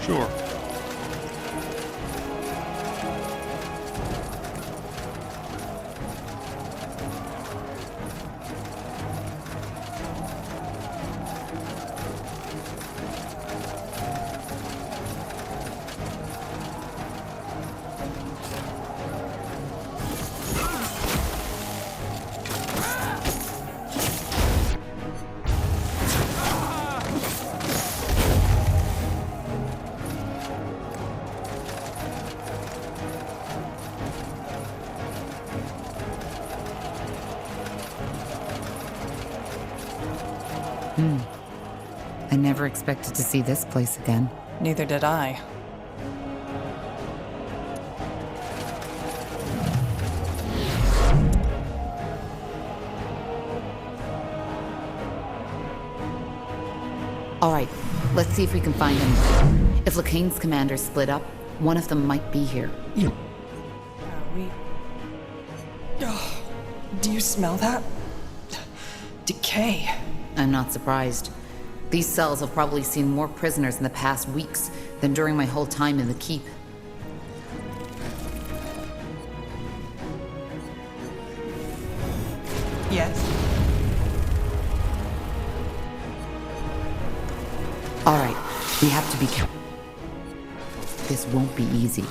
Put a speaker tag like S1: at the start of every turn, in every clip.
S1: Sure.
S2: I never expected to see this place again.
S3: Neither did I.
S2: All right, let's see if we can find him. If Lacane's commanders split up, one of them might be here.
S3: Do you smell that? Decay.
S2: I'm not surprised. These cells have probably seen more prisoners in the past weeks than during my whole time in the keep.
S3: Yes.
S2: All right, we have to be careful. This won't be easy.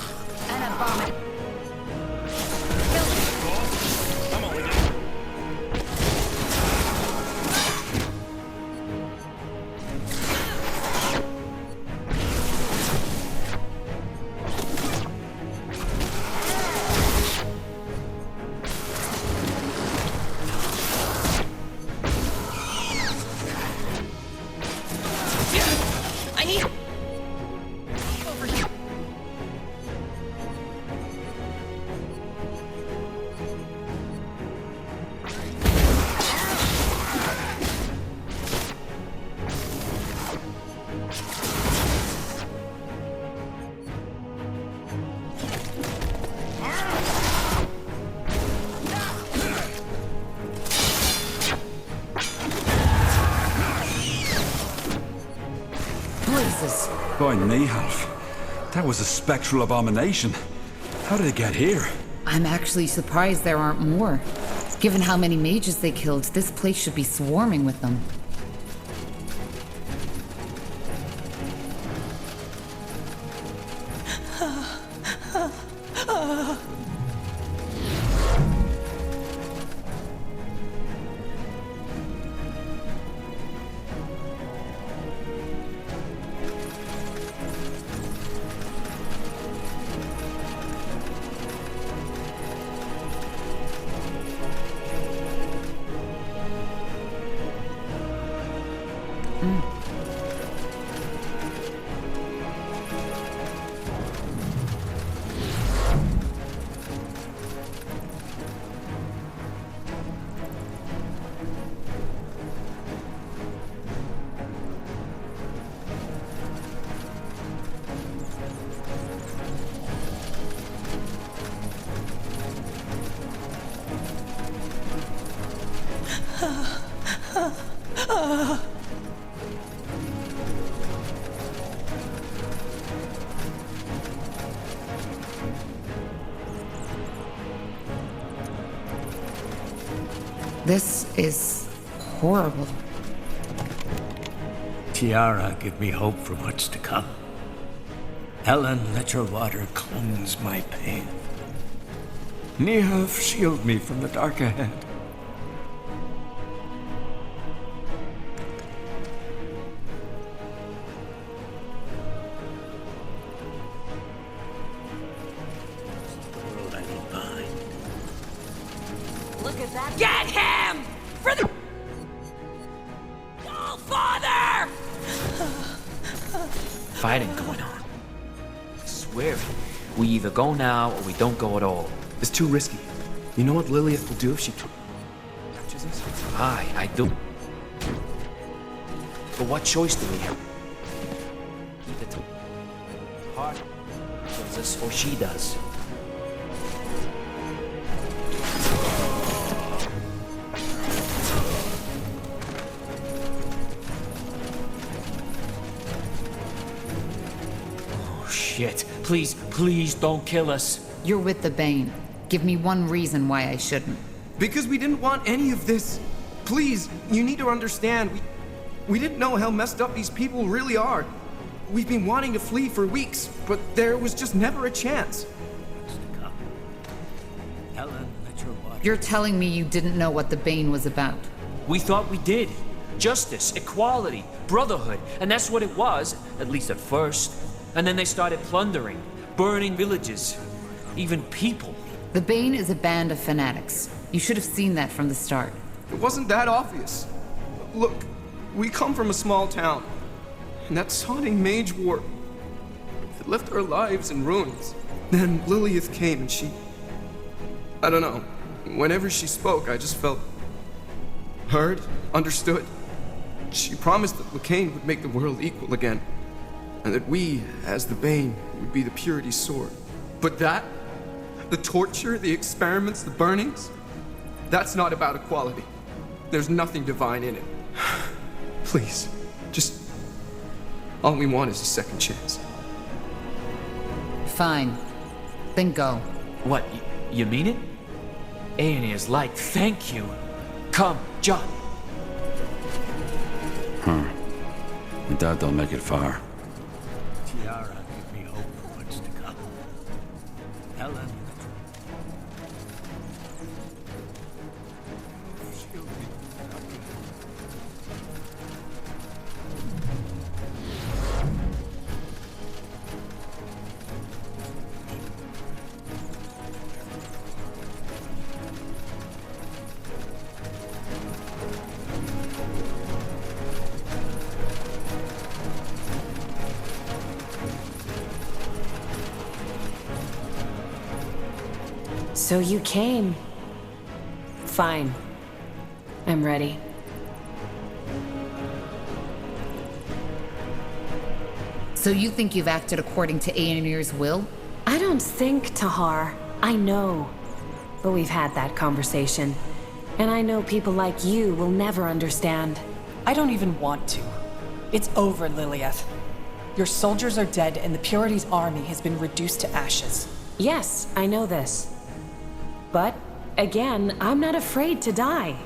S1: By Mayhalf. That was a spectral abomination. How did it get here?
S2: I'm actually surprised there aren't more. Given how many mages they killed, this place should be swarming with them. This is horrible.
S4: Tiara, give me hope for what's to come. Helen, let your water cleanse my pain. Nehav, shield me from the dark ahead.
S5: Look at that. Get him! For the... Oh, Father!
S6: Fighting going on. I swear, we either go now or we don't go at all.
S7: It's too risky. You know what Lilith will do if she touches us?
S6: Aye, I do. But what choice do we have? Either to heart kills us or she does. Oh shit. Please, please don't kill us.
S2: You're with the Bane. Give me one reason why I shouldn't.
S7: Because we didn't want any of this. Please, you need to understand. We didn't know how messed up these people really are. We've been wanting to flee for weeks, but there was just never a chance.
S4: Helen, let your water...
S2: You're telling me you didn't know what the Bane was about.
S6: We thought we did. Justice, equality, brotherhood, and that's what it was, at least at first. And then they started plundering, burning villages, even people.
S2: The Bane is a band of fanatics. You should have seen that from the start.
S7: It wasn't that obvious. Look, we come from a small town, and that sodding mage war, it left our lives in ruins. Then Lilith came and she... I don't know. Whenever she spoke, I just felt heard, understood. She promised that Lacane would make the world equal again, and that we, as the Bane, would be the Purity's sword. But that, the torture, the experiments, the burnings, that's not about equality. There's nothing divine in it. Please, just... all we want is a second chance.
S2: Fine. Then go.
S6: What, you mean it? Aenea's like, thank you. Come, John.
S1: I doubt they'll make it far.
S4: Tiara, give me hope for what's to come. Helen, shield me from the dark ahead.
S5: So you came. Fine. I'm ready.
S2: So you think you've acted according to Aenemir's will?
S5: I don't think, Tahar. I know. But we've had that conversation. And I know people like you will never understand.
S3: I don't even want to. It's over, Lilith. Your soldiers are dead and the Purity's army has been reduced to ashes.
S5: Yes, I know this. But, again, I'm not afraid to die.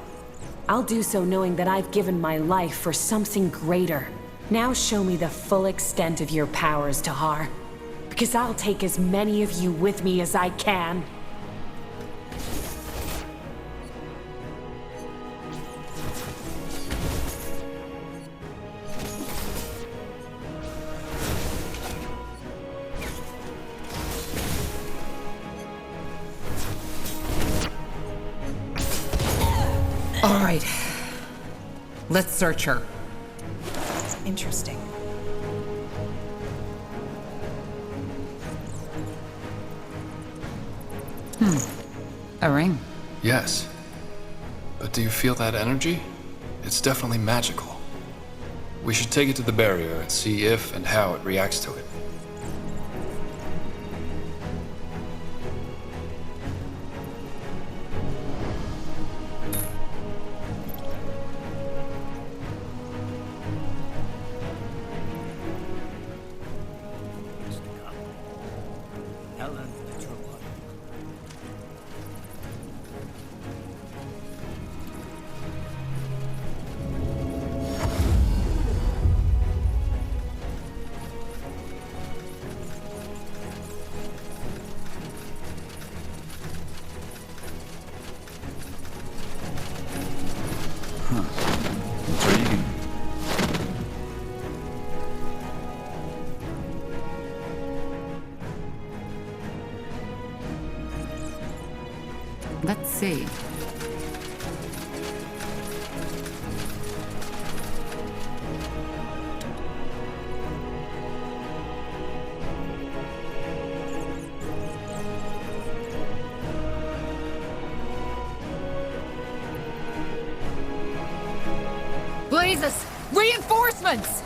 S5: I'll do so knowing that I've given my life for something greater. Now show me the full extent of your powers, Tahar. Because I'll take as many of you with me as I can.
S2: All right. Let's search her.
S3: Interesting.
S2: A ring.
S8: Yes. But do you feel that energy? It's definitely magical. We should take it to the barrier and see if and how it reacts to it.
S4: Helen, let your water.
S1: Intriguing.
S2: Let's see. Blazes! Reinforcements!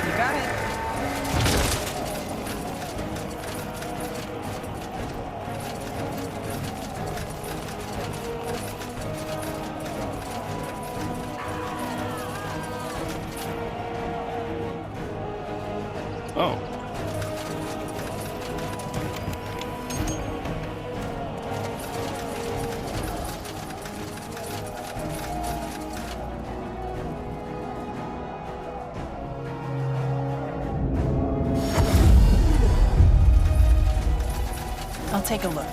S3: You got it.
S8: Oh.
S3: I'll take a look.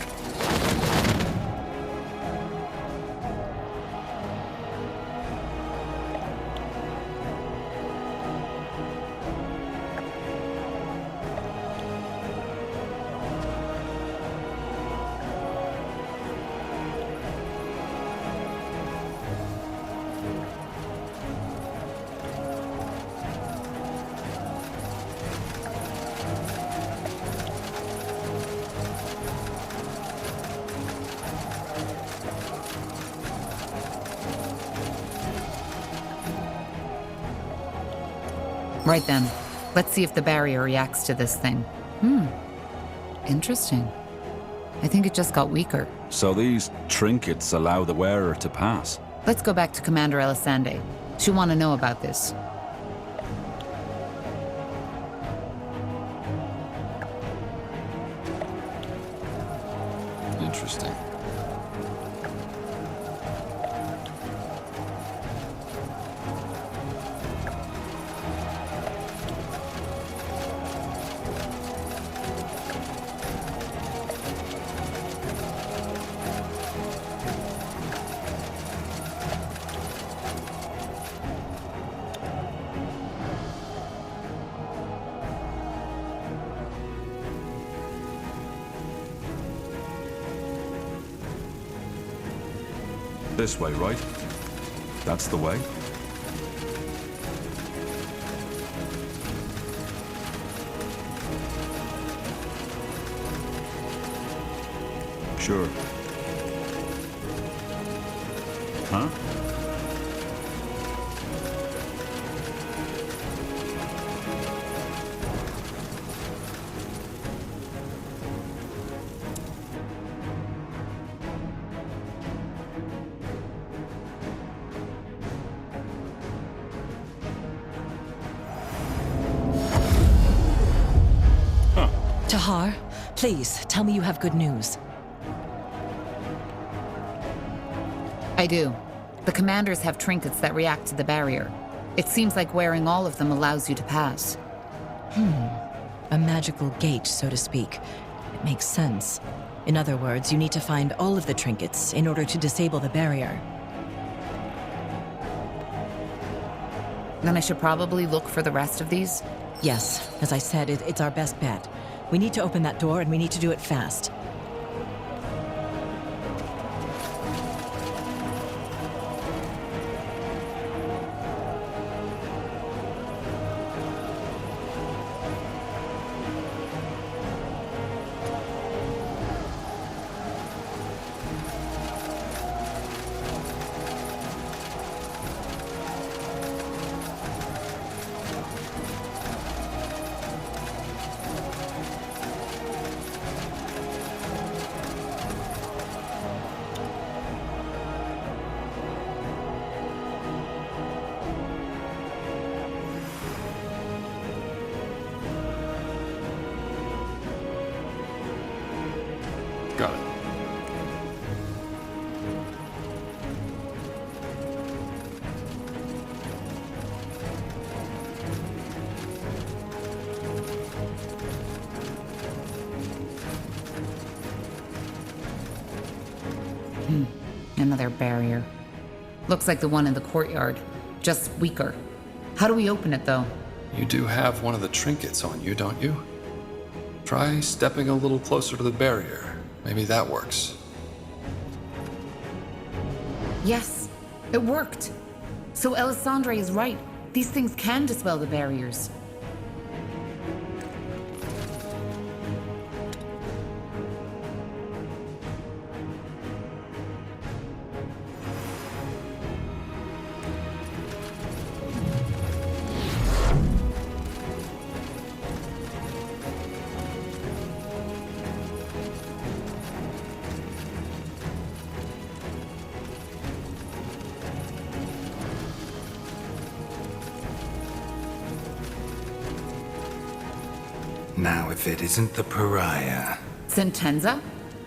S2: Right then. Let's see if the barrier reacts to this thing. Interesting. I think it just got weaker.
S1: So these trinkets allow the wearer to pass.
S2: Let's go back to Commander Elisande. She'll want to know about this.
S8: Interesting.
S1: This way, right? That's the way? Sure. Huh?
S9: Tahar, please, tell me you have good news.
S2: I do. The commanders have trinkets that react to the barrier. It seems like wearing all of them allows you to pass.
S9: A magical gate, so to speak. It makes sense. In other words, you need to find all of the trinkets in order to disable the barrier.
S2: Then I should probably look for the rest of these?
S9: Yes, as I said, it's our best bet. We need to open that door, and we need to do it fast.
S8: Got it.
S2: Another barrier. Looks like the one in the courtyard, just weaker. How do we open it, though?
S8: You do have one of the trinkets on you, don't you? Try stepping a little closer to the barrier. Maybe that works.
S2: Yes, it worked. So Elisandre is right. These things can dispel the barriers.
S10: Now, if it isn't the pariah...
S2: Sentenza?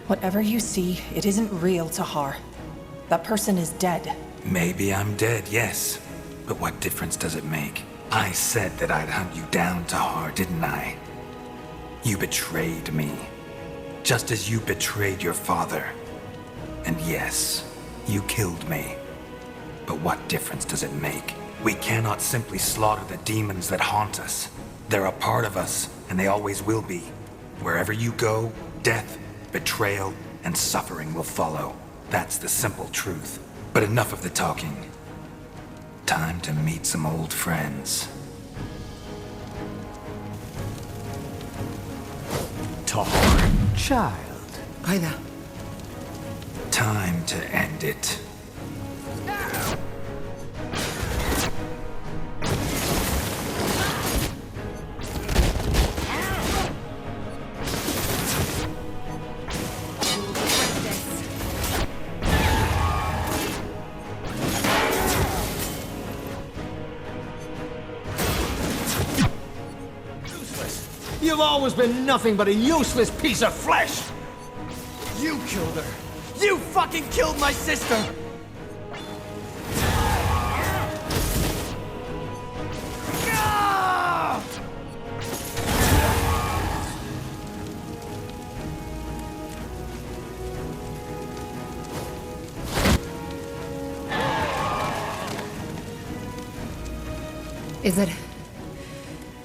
S3: Whatever you see, it isn't real, Tahar. That person is dead.
S10: Maybe I'm dead, yes. But what difference does it make? I said that I'd hunt you down, Tahar, didn't I? You betrayed me. Just as you betrayed your father. And yes, you killed me. But what difference does it make? We cannot simply slaughter the demons that haunt us. They're a part of us, and they always will be. Wherever you go, death, betrayal, and suffering will follow. That's the simple truth. But enough of the talking. Time to meet some old friends.
S4: Tahar, child.
S2: Aida.
S10: Time to end it.
S4: You've always been nothing but a useless piece of flesh!
S7: You killed her! You fucking killed my sister!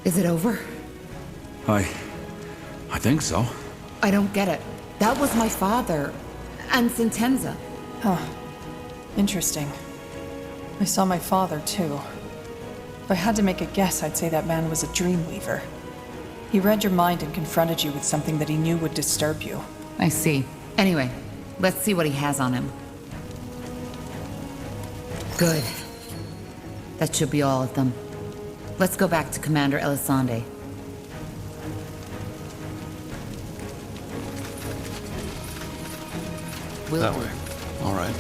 S2: Is it over?
S1: I think so.
S2: I don't get it. That was my father. And Sentenza.
S3: Huh. Interesting. I saw my father, too. If I had to make a guess, I'd say that man was a dreamweaver. He read your mind and confronted you with something that he knew would disturb you.
S2: I see. Anyway, let's see what he has on him. Good. That should be all of them. Let's go back to Commander Elisande.
S8: That way. All right.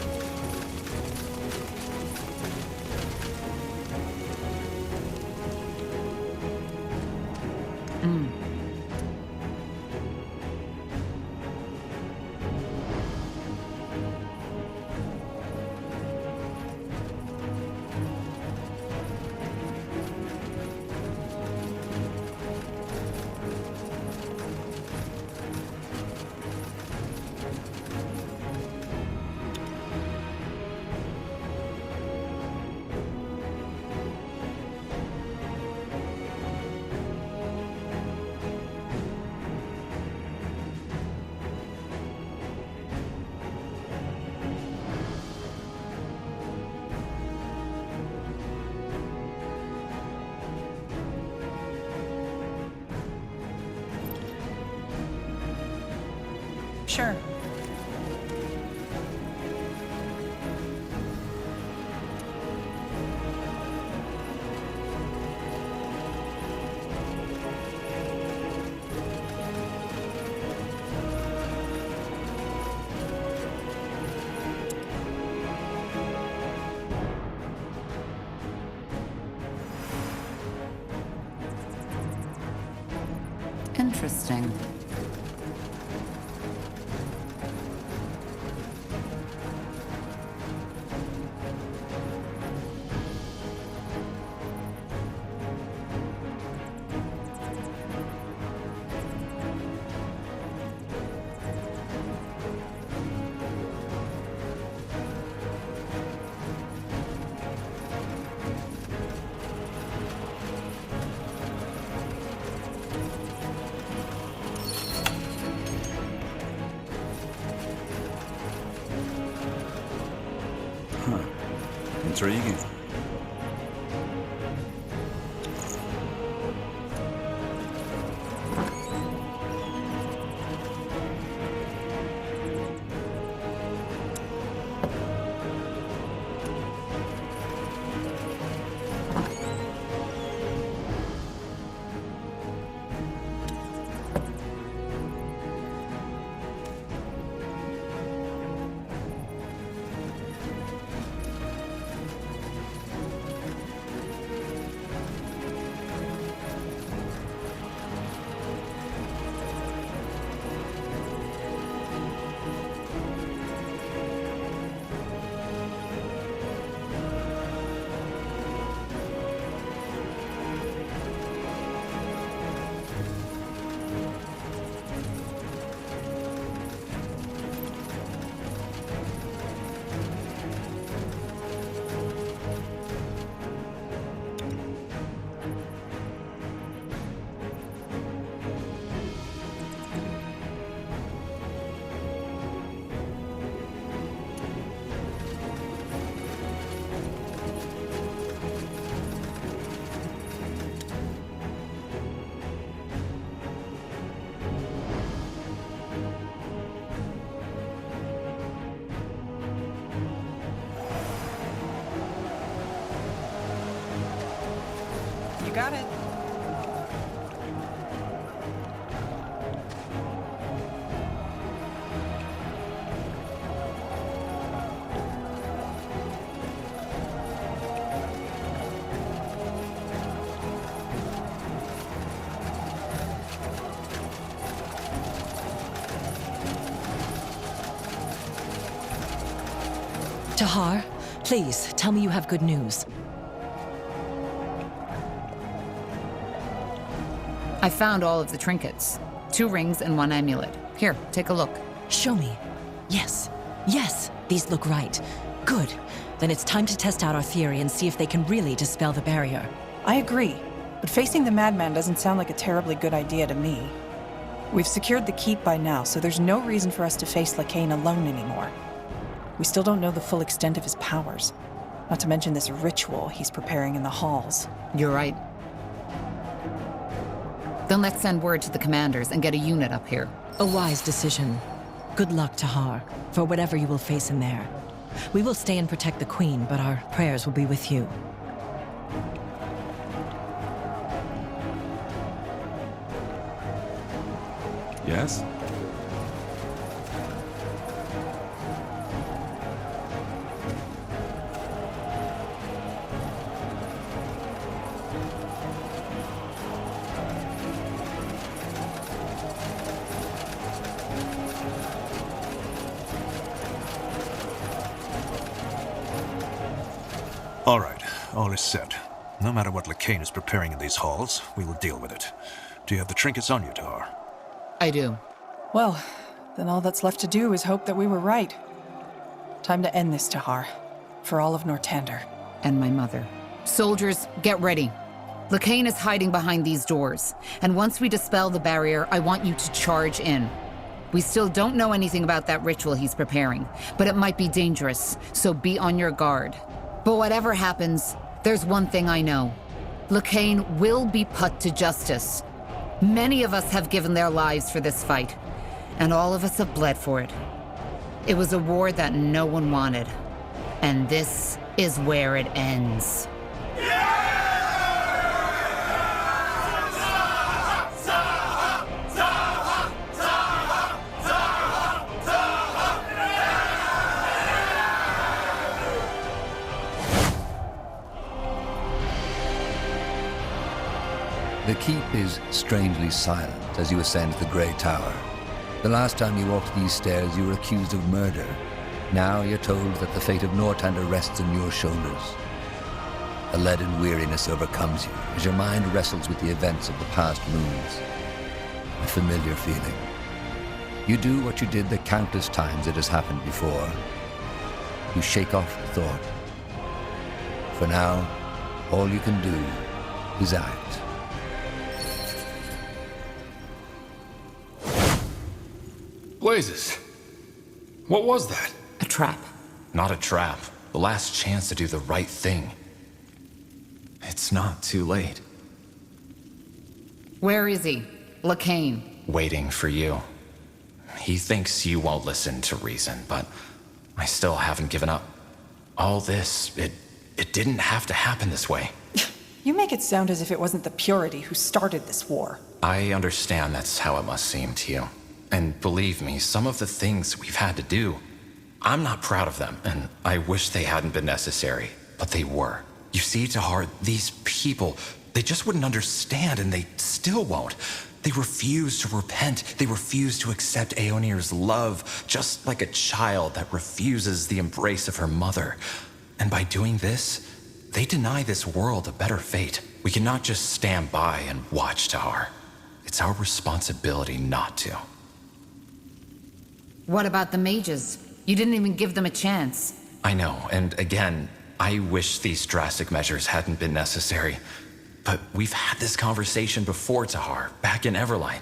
S3: Sure.
S2: Interesting.
S1: Intriguing.
S3: Got it.
S9: Tahar, please, tell me you have good news.
S2: I found all of the trinkets. 2 rings and 1 amulet. Here, take a look.
S9: Show me. Yes. Yes, these look right. Good. Then it's time to test out our theory and see if they can really dispel the barrier.
S3: I agree, but facing the madman doesn't sound like a terribly good idea to me. We've secured the keep by now, so there's no reason for us to face Lacane alone anymore. We still don't know the full extent of his powers. Not to mention this ritual he's preparing in the halls.
S2: You're right. Then let's send word to the commanders and get a unit up here.
S9: A wise decision. Good luck, Tahar, for whatever you will face in there. We will stay and protect the Queen, but our prayers will be with you.
S1: Yes?
S11: All right, all is set. No matter what Lacane is preparing in these halls, we will deal with it. Do you have the trinkets on you, Tahar?
S2: I do.
S3: Well, then all that's left to do is hope that we were right. Time to end this, Tahar. For all of Nortander.
S2: And my mother. Soldiers, get ready. Lacane is hiding behind these doors, and once we dispel the barrier, I want you to charge in. We still don't know anything about that ritual he's preparing, but it might be dangerous, so be on your guard. But whatever happens, there's one thing I know. Lacane will be put to justice. Many of us have given their lives for this fight, and all of us have bled for it. It was a war that no one wanted, and this is where it ends.
S12: The keep is strangely silent as you ascend the Grey Tower. The last time you walked these stairs, you were accused of murder. Now you're told that the fate of Nortander rests on your shoulders. A leaden weariness overcomes you as your mind wrestles with the events of the past moons. A familiar feeling. You do what you did the countless times it has happened before. You shake off the thought. For now, all you can do is act.
S8: Blazes! What was that?
S2: A trap.
S13: Not a trap. The last chance to do the right thing. It's not too late.
S2: Where is he? Lacane.
S13: Waiting for you. He thinks you won't listen to reason, but I still haven't given up. All this, it didn't have to happen this way.
S3: You make it sound as if it wasn't the Purity who started this war.
S13: I understand that's how it must seem to you. And believe me, some of the things we've had to do, I'm not proud of them, and I wish they hadn't been necessary, but they were. You see, Tahar, these people, they just wouldn't understand, and they still won't. They refuse to repent. They refuse to accept Aeonir's love, just like a child that refuses the embrace of her mother. And by doing this, they deny this world a better fate. We cannot just stand by and watch, Tahar. It's our responsibility not to.
S2: What about the mages? You didn't even give them a chance.
S13: I know, and again, I wish these drastic measures hadn't been necessary. But we've had this conversation before, Tahar, back in Everlight.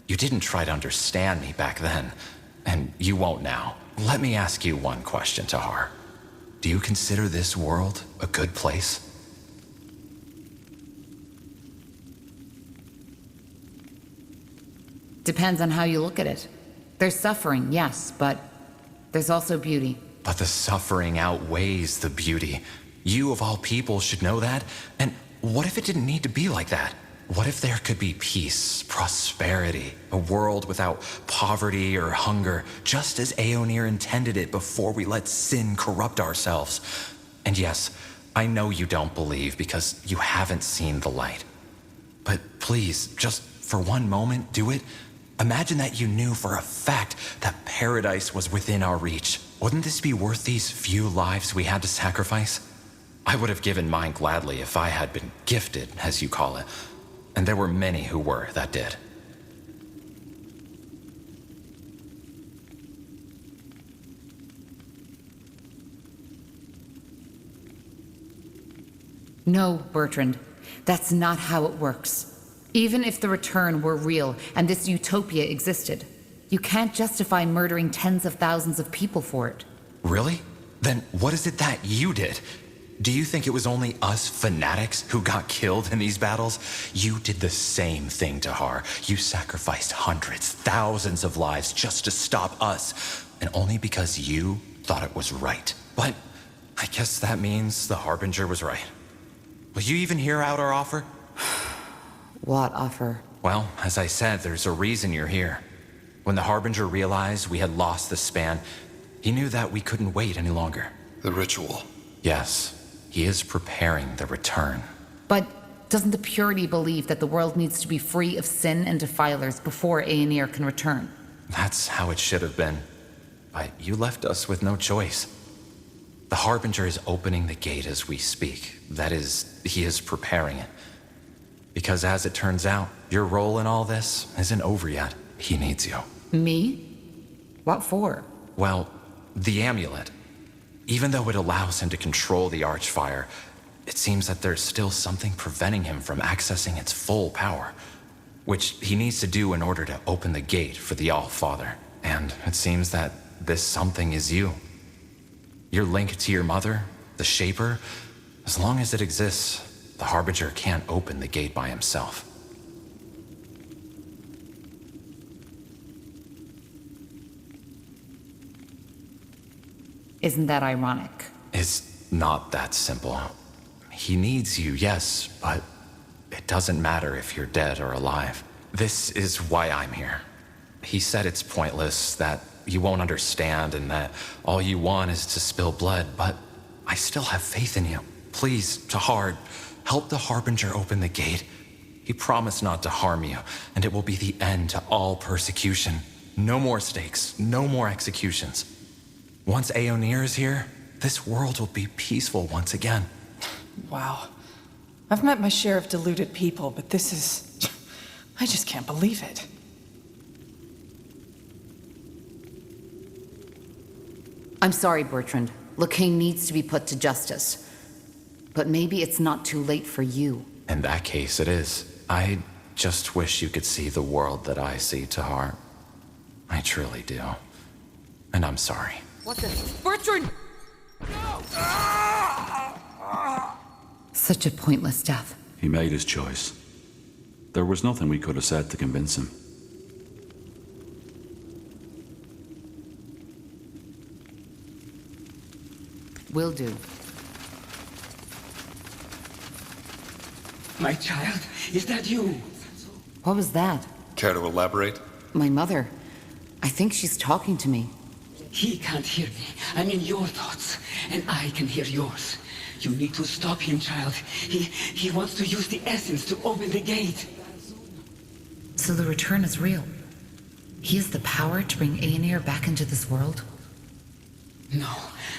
S13: You didn't try to understand me back then, and you won't now. Let me ask you one question, Tahar. Do you consider this world a good place?
S2: Depends on how you look at it. There's suffering, yes, but there's also beauty.
S13: But the suffering outweighs the beauty. You, of all people, should know that. And what if it didn't need to be like that? What if there could be peace, prosperity, a world without poverty or hunger, just as Aeonir intended it before we let sin corrupt ourselves? And yes, I know you don't believe because you haven't seen the light. But please, just for one moment, do it. Imagine that you knew for a fact that paradise was within our reach. Wouldn't this be worth these few lives we had to sacrifice? I would have given mine gladly if I had been gifted, as you call it. And there were many who were that did.
S2: No, Bertrand. That's not how it works. Even if the return were real and this utopia existed, you can't justify murdering tens of thousands of people for it.
S13: Really? Then what is it that you did? Do you think it was only us fanatics who got killed in these battles? You did the same thing, Tahar. You sacrificed hundreds, thousands of lives just to stop us. And only because you thought it was right. But I guess that means the Harbinger was right. Will you even hear out our offer?
S2: What offer?
S13: Well, as I said, there's a reason you're here. When the Harbinger realized we had lost the span, he knew that we couldn't wait any longer.
S8: The ritual.
S13: Yes, he is preparing the return.
S2: But doesn't the Purity believe that the world needs to be free of sin and defilers before Aenir can return?
S13: That's how it should have been. But you left us with no choice. The Harbinger is opening the gate as we speak. That is, he is preparing it. Because as it turns out, your role in all this isn't over yet. He needs you.
S2: Me? What for?
S13: Well, the amulet. Even though it allows him to control the Archfire, it seems that there's still something preventing him from accessing its full power, which he needs to do in order to open the gate for the All-Father. And it seems that this something is you. Your link to your mother, the Shaper, as long as it exists, the Harbinger can't open the gate by himself.
S2: Isn't that ironic?
S13: It's not that simple. He needs you, yes, but it doesn't matter if you're dead or alive. This is why I'm here. He said it's pointless, that you won't understand, and that all you want is to spill blood, but I still have faith in you. Please, Tahar, help the Harbinger open the gate. He promised not to harm you, and it will be the end to all persecution. No more stakes, no more executions. Once Aenir is here, this world will be peaceful once again.
S3: Wow. I've met my share of deluded people, but this is... I just can't believe it.
S2: I'm sorry, Bertrand. Locane needs to be put to justice. But maybe it's not too late for you.
S13: In that case, it is. I just wish you could see the world that I see, Tahar. I truly do. And I'm sorry.
S2: What the... Bertrand! Such a pointless death.
S1: He made his choice. There was nothing we could have said to convince him.
S2: Will do.
S14: My child, is that you?
S2: What was that?
S8: Care to elaborate?
S2: My mother. I think she's talking to me.
S14: He can't hear me. I'm in your thoughts, and I can hear yours. You need to stop him, child. He wants to use the essence to open the gate.
S2: So the return is real. He has the power to bring Aenir back into this world?
S14: No,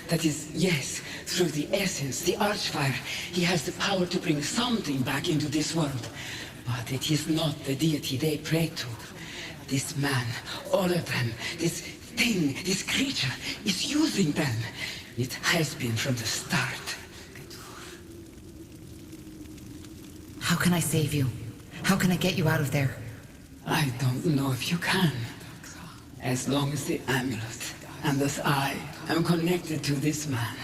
S14: that is, yes, through the essence, the Archfire, he has the power to bring something back into this world. But it is not the deity they pray to. This man, all of them, this thing, this creature, is using them. It has been from the start.
S2: How can I save you? How can I get you out of there?
S14: I don't know if you can. As long as the amulet and thus I am connected to this man,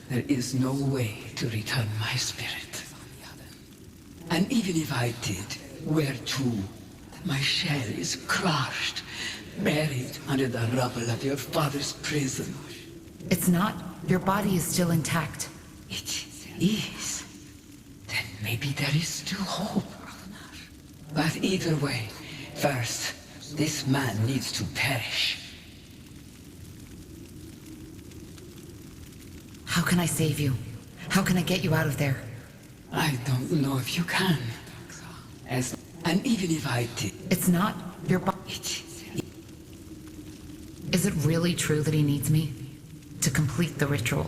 S14: there is no way to return my spirit. And even if I did, where to? My shell is crushed, buried under the rubble of your father's prison.
S2: It's not. Your body is still intact.
S14: It is. Then maybe there is still hope. But either way, first, this man needs to perish.
S2: How can I save you? How can I get you out of there?
S14: I don't know if you can. And even if I did...
S2: It's not your body. Is it really true that he needs me? To complete the ritual?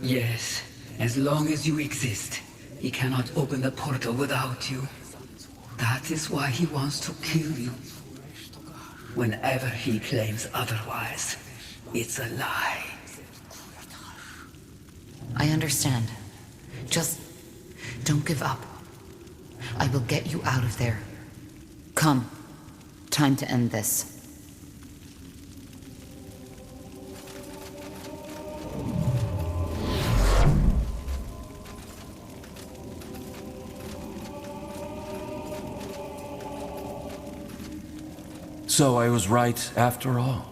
S14: Yes. As long as you exist, he cannot open the portal without you. That is why he wants to kill you. Whenever he claims otherwise, it's a lie.
S2: I understand. Just don't give up. I will get you out of there. Come. Time to end this.
S15: So I was right after all.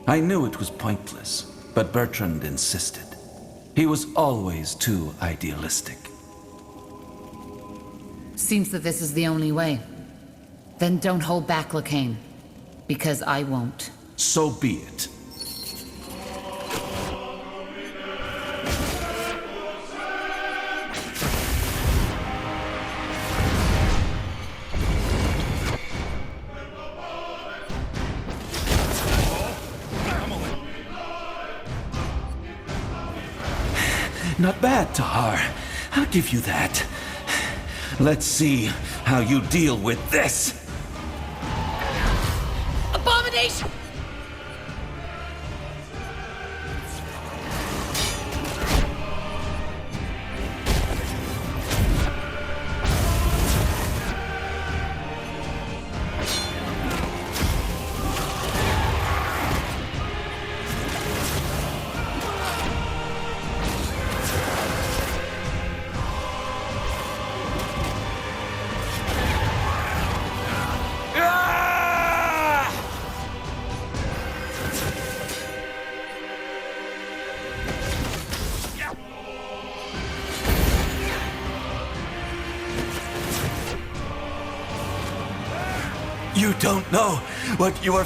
S15: I knew it was pointless. but Bertrand insisted. He was always too idealistic.
S2: Seems that this is the only way. Then don't hold back, Lacane. Because I won't.
S15: So be it. Not bad, Tahar. I'll give you that. Let's see how you deal with this.
S2: Abomination!
S15: You don't know what you are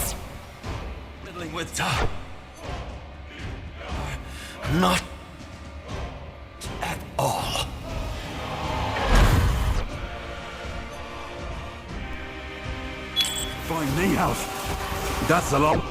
S15: fiddling with, Tahar. Not at all.
S1: Find me out. That's a lot.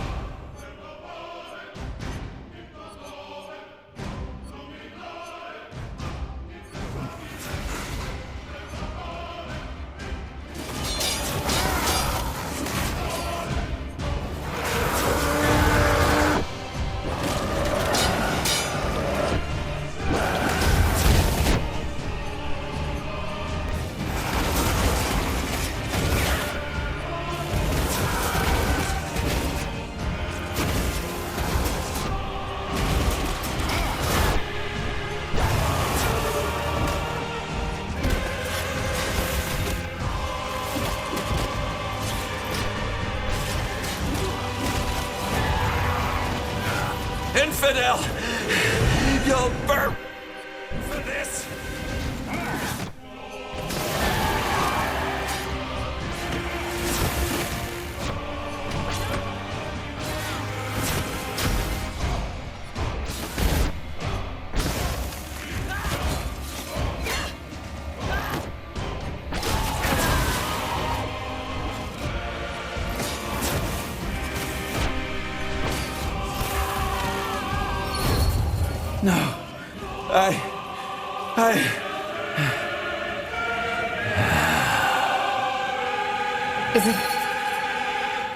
S15: Infidel! You'll burn for this! No.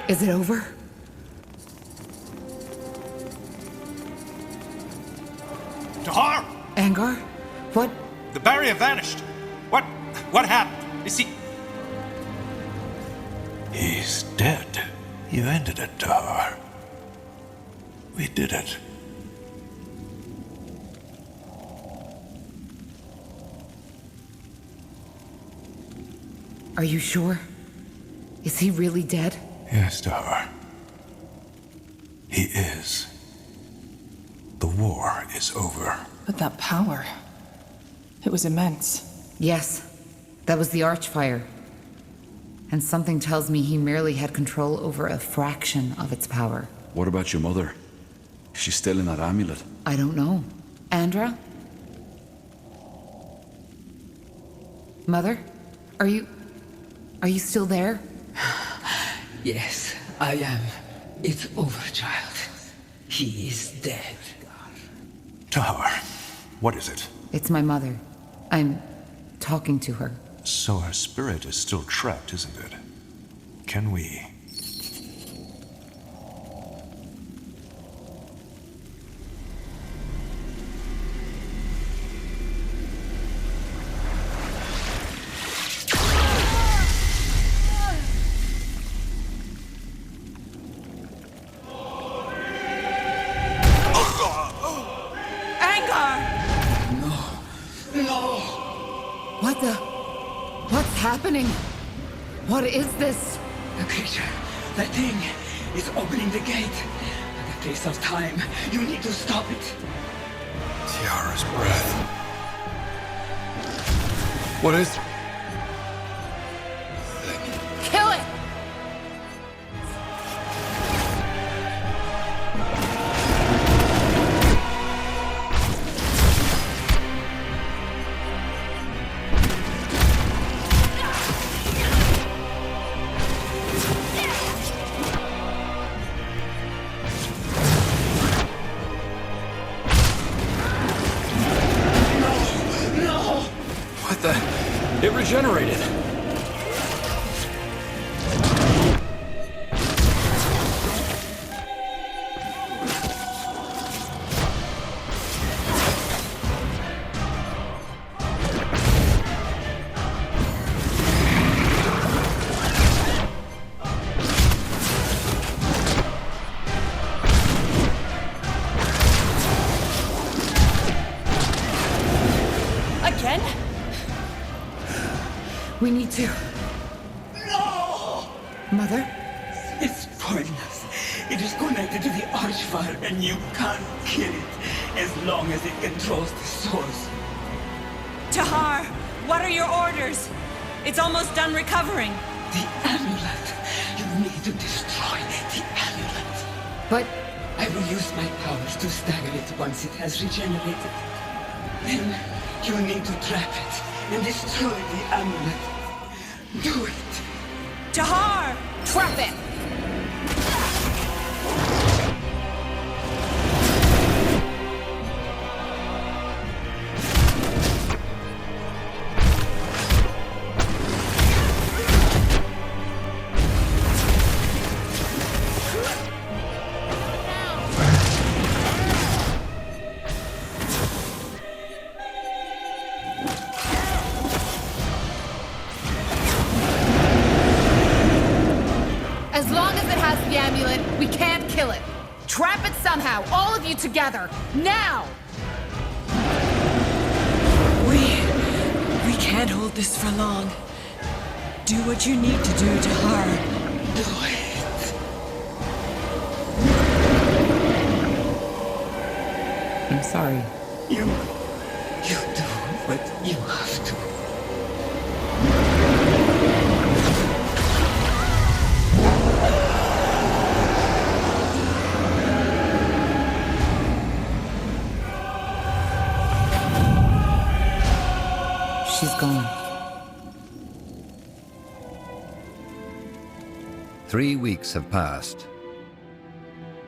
S2: Is it over?
S11: Tahar!
S2: Angar? What?
S11: The barrier vanished. What happened? Is he... He's dead. You ended it, Tahar. We did it.
S2: Are you sure? Is he really dead?
S11: Yes, Tahar. He is. The war is over.
S3: But that power... it was immense.
S2: Yes. That was the Archfire. And something tells me he merely had control over a fraction of its power.
S1: What about your mother? She's still in that amulet.
S2: I don't know. Andra? Mother? Are you still there?
S14: Yes, I am. It's over, child. He is dead.
S11: Tahar, what is it?
S2: It's my mother. I'm talking to her.
S11: So her spirit is still trapped, isn't it? Can we...
S2: What's happening? What is this?
S14: The creature, that thing, is opening the gate. The pace of time. You need to stop it.
S8: Tiara's breath. What is...
S2: Kill it!
S8: What the... It regenerated.
S3: Again?
S2: We need to.
S14: No!
S2: Mother?
S14: It's pointless. It is connected to the Archfire, and you can't kill it as long as it controls the source.
S16: Tahar, what are your orders? It's almost done recovering.
S14: The amulet. You need to destroy the amulet.
S2: But...
S14: I will use my powers to stagger it once it has regenerated. Then you need to trap it and destroy the amulet. Do it.
S16: Tahar!
S2: Trap it! As long as it has the amulet, we can't kill it. Trap it somehow, all of you together, now!
S16: We can't hold this for long. Do what you need to do, Tahar.
S14: Do it.
S2: I'm sorry.
S14: You do what you have to.
S2: She's gone.
S12: 3 weeks have passed.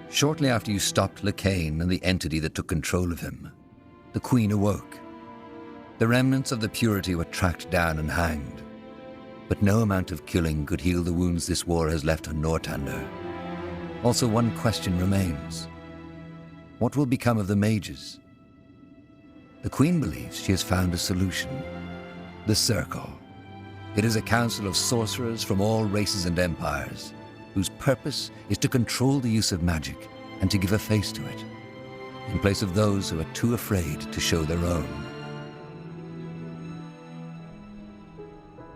S12: Shortly after you stopped Lacane and the entity that took control of him, the Queen awoke. The remnants of the Purity were tracked down and hanged. But no amount of killing could heal the wounds this war has left on Northander. Also, one question remains. What will become of the mages? The Queen believes she has found a solution. The Circle. It is a council of sorcerers from all races and empires, whose purpose is to control the use of magic and to give a face to it, in place of those who are too afraid to show their own.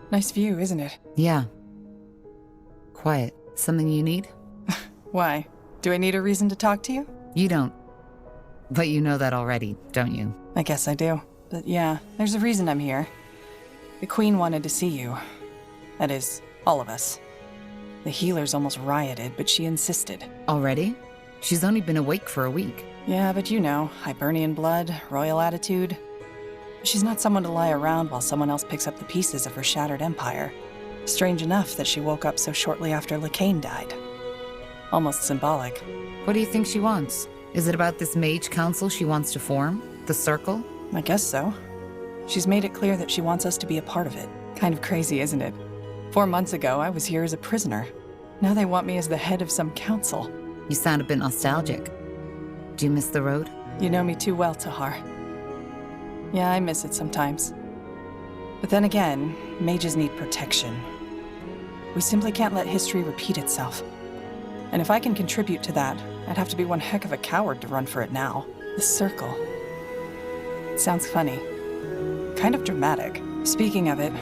S3: Nice view, isn't it?
S2: Yeah. Quiet. Something you need?
S3: Why? Do I need a reason to talk to you?
S2: You don't. But you know that already, don't you?
S3: I guess I do. But yeah, there's a reason I'm here. The Queen wanted to see you. That is, all of us. The healers almost rioted, but she insisted.
S2: Already? She's only been awake for a week.
S3: Yeah, but you know, Hibernian blood, royal attitude. She's not someone to lie around while someone else picks up the pieces of her shattered empire. Strange enough that she woke up so shortly after Lacane died. Almost symbolic.
S2: What do you think she wants? Is it about this mage council she wants to form? The Circle?
S3: I guess so. She's made it clear that she wants us to be a part of it. Kind of crazy, isn't it? 4 months ago, I was here as a prisoner. Now they want me as the head of some council.
S2: You sound a bit nostalgic. Do you miss the road?
S3: You know me too well, Tahar. Yeah, I miss it sometimes. But then again, mages need protection. We simply can't let history repeat itself. And if I can contribute to that, I'd have to be one heck of a coward to run for it now. The Circle. It sounds funny. Kind of dramatic. Speaking of it,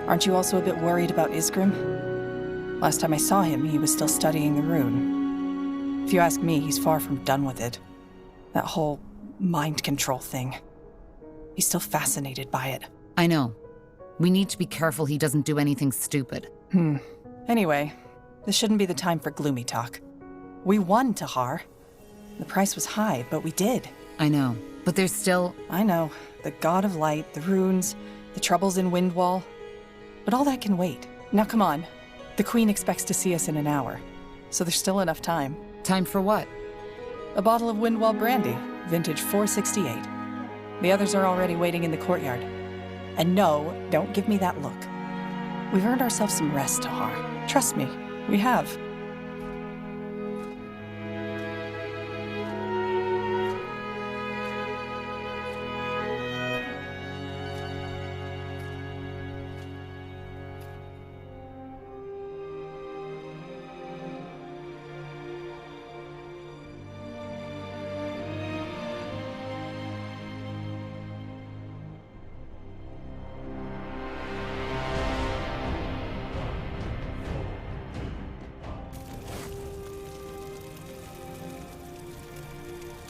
S3: aren't you also a bit worried about Isgrim? Last time I saw him, he was still studying the rune. If you ask me, he's far from done with it. That whole mind control thing. He's still fascinated by it.
S2: I know. We need to be careful he doesn't do anything stupid.
S3: Anyway, this shouldn't be the time for gloomy talk. We won, Tahar. The price was high, but we did.
S2: I know, but there's still...
S3: I know. The God of Light, the runes, the troubles in Windwall. But all that can wait. Now come on. The Queen expects to see us in an hour, so there's still enough time.
S2: Time for what?
S3: A bottle of Windwall brandy, vintage 468. The others are already waiting in the courtyard. And no, don't give me that look. We've earned ourselves some rest, Tahar. Trust me, we have.